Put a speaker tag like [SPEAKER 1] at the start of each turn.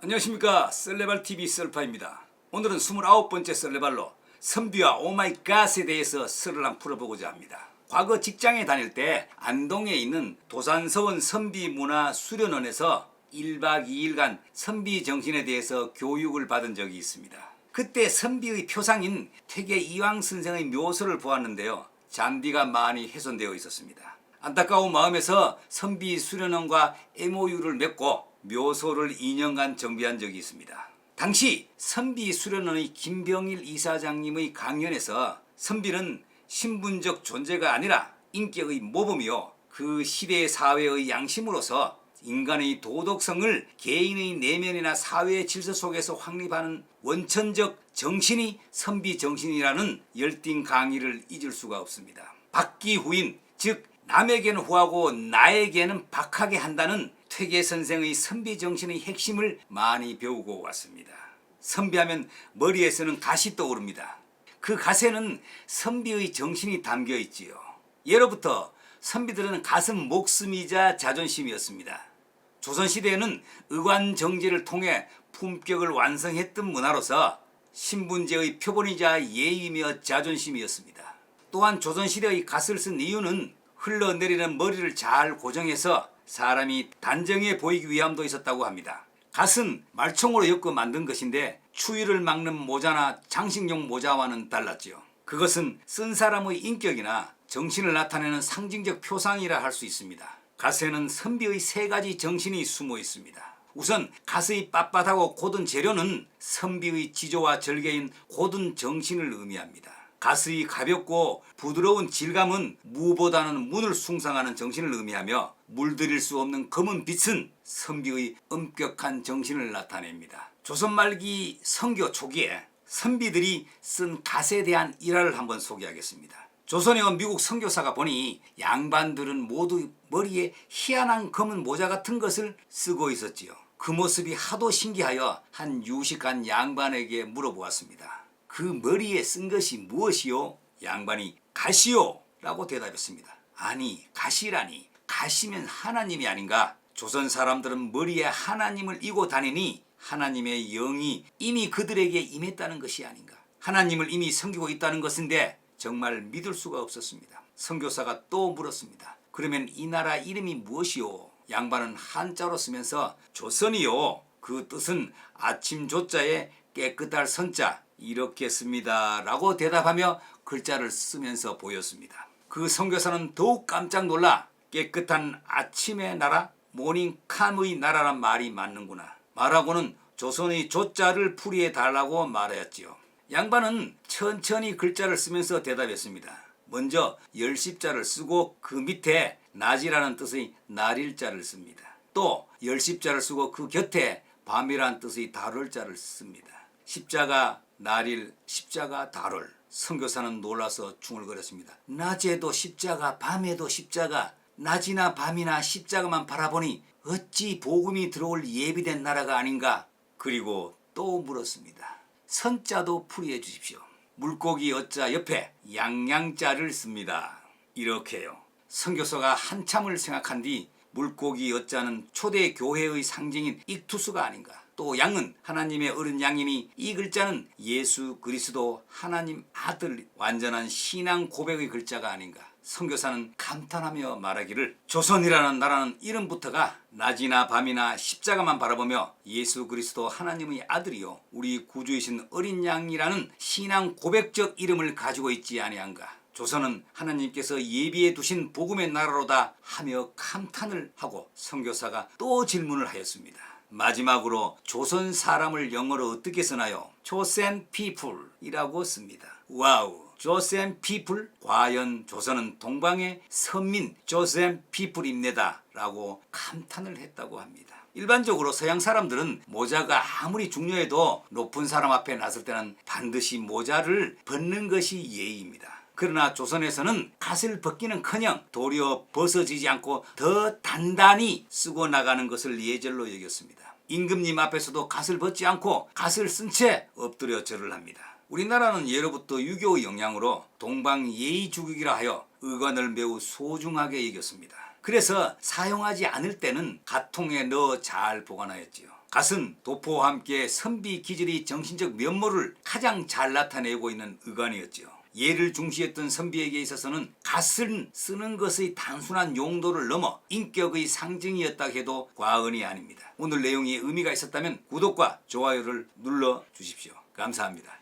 [SPEAKER 1] 안녕하십니까. 썰레발TV 썰파입니다. 오늘은 29번째 썰레발로 선비와 오마이갓에 대해서 썰을 한번 풀어보고자 합니다. 과거 직장에 다닐 때 안동에 있는 도산서원 선비문화수련원에서 1박 2일간 선비 정신에 대해서 교육을 받은 적이 있습니다. 그때 선비의 표상인 퇴계 이황 선생의 묘소를 보았는데요. 잔디가 많이 훼손되어 있었습니다. 안타까운 마음에서 선비 수련원과 MOU를 맺고 묘소를 2년간 정비한 적이 있습니다. 당시 선비 수련원의 김병일 이사장님의 강연에서 선비는 신분적 존재가 아니라 인격의 모범이요, 그 시대의 사회의 양심으로서 인간의 도덕성을 개인의 내면이나 사회의 질서 속에서 확립하는 원천적 정신이 선비 정신이라는 열띤 강의를 잊을 수가 없습니다. 박기후인, 즉 남에게는 후하고 나에게는 박하게 한다는 퇴계 선생의 선비 정신의 핵심을 많이 배우고 왔습니다. 선비하면 머리에서는 갓이 떠오릅니다. 그 갓에는 선비의 정신이 담겨 있지요. 예로부터 선비들은 갓은 목숨이자 자존심이었습니다. 조선시대에는 의관정제를 통해 품격을 완성했던 문화로서 신분제의 표본이자 예의이며 자존심이었습니다. 또한 조선시대의 갓을 쓴 이유는 흘러내리는 머리를 잘 고정해서 사람이 단정해 보이기 위함도 있었다고 합니다. 갓은 말총으로 엮어 만든 것인데 추위를 막는 모자나 장식용 모자와는 달랐지요. 그것은 쓴 사람의 인격이나 정신을 나타내는 상징적 표상이라 할 수 있습니다. 갓에는 선비의 세 가지 정신이 숨어 있습니다. 우선 갓의 빳빳하고 고든 재료는 선비의 지조와 절개인 고든 정신을 의미합니다. 갓의 가볍고 부드러운 질감은 무보다는 문을 숭상하는 정신을 의미하며 물들일 수 없는 검은 빛은 선비의 엄격한 정신을 나타냅니다. 조선 말기 선교 초기에 선비들이 쓴 갓에 대한 일화를 한번 소개하겠습니다. 조선에 온 미국 선교사가 보니 양반들은 모두 머리에 희한한 검은 모자 같은 것을 쓰고 있었지요. 그 모습이 하도 신기하여 한 유식한 양반에게 물어보았습니다. 그 머리에 쓴 것이 무엇이요? 양반이 갓이요 라고 대답했습니다. 아니, 갓이라니, 갓이면 하나님이 아닌가? 조선 사람들은 머리에 하나님을 이고 다니니 하나님의 영이 이미 그들에게 임했다는 것이 아닌가? 하나님을 이미 섬기고 있다는 것인데 정말 믿을 수가 없었습니다. 선교사가 또 물었습니다. 그러면 이 나라 이름이 무엇이요? 양반은 한자로 쓰면서 조선이요, 그 뜻은 아침 조자에 깨끗할 선자 이렇게 씁니다 라고 대답하며 글자를 쓰면서 보였습니다. 그 선교사는 더욱 깜짝 놀라 깨끗한 아침의 나라, 모닝캄의 나라란 말이 맞는구나 말하고는 조선의 조자를 풀이해 달라고 말하였지요. 양반은 천천히 글자를 쓰면서 대답했습니다. 먼저 열십자를 쓰고 그 밑에 낮이라는 뜻의 날일자를 씁니다. 또 열십자를 쓰고 그 곁에 밤이라는 뜻의 달월자를 씁니다. 십자가 날일, 십자가 달월. 선교사는 놀라서 중얼거렸습니다. 낮에도 십자가, 밤에도 십자가, 낮이나 밤이나 십자가만 바라보니 어찌 복음이 들어올 예비된 나라가 아닌가? 그리고 또 물었습니다. 선자도 풀이해 주십시오. 물고기 어자 옆에 양양자를 씁니다. 이렇게요. 선교사가 한참을 생각한 뒤 물고기 어자는 초대 교회의 상징인 익투스가 아닌가? 또 양은 하나님의 어린 양이니 이 글자는 예수 그리스도 하나님 아들 완전한 신앙 고백의 글자가 아닌가? 선교사는 감탄하며 말하기를 조선이라는 나라는 이름부터가 낮이나 밤이나 십자가만 바라보며 예수 그리스도 하나님의 아들이요 우리 구주이신 어린 양이라는 신앙 고백적 이름을 가지고 있지 아니한가? 조선은 하나님께서 예비해 두신 복음의 나라로다 하며 감탄을 하고 선교사가 또 질문을 하였습니다. 마지막으로 조선 사람을 영어로 어떻게 쓰나요? chosen people 이라고 씁니다. 와우, chosen people? 과연 조선은 동방의 선민 chosen people입니다 라고 감탄을 했다고 합니다. 일반적으로 서양 사람들은 모자가 아무리 중요해도 높은 사람 앞에 나설 때는 반드시 모자를 벗는 것이 예의입니다. 그러나 조선에서는 갓을 벗기는커녕 도리어 벗어지지 않고 더 단단히 쓰고 나가는 것을 예절로 여겼습니다. 임금님 앞에서도 갓을 벗지 않고 갓을 쓴 채 엎드려 절을 합니다. 우리나라는 예로부터 유교의 영향으로 동방 예의주국이라 하여 의관을 매우 소중하게 여겼습니다. 그래서 사용하지 않을 때는 갓통에 넣어 잘 보관하였지요. 갓은 도포와 함께 선비 기질의 정신적 면모를 가장 잘 나타내고 있는 의관이었죠. 예를 중시했던 선비에게 있어서는 갓을 쓰는 것의 단순한 용도를 넘어 인격의 상징이었다 해도 과언이 아닙니다. 오늘 내용이 의미가 있었다면 구독과 좋아요를 눌러 주십시오. 감사합니다.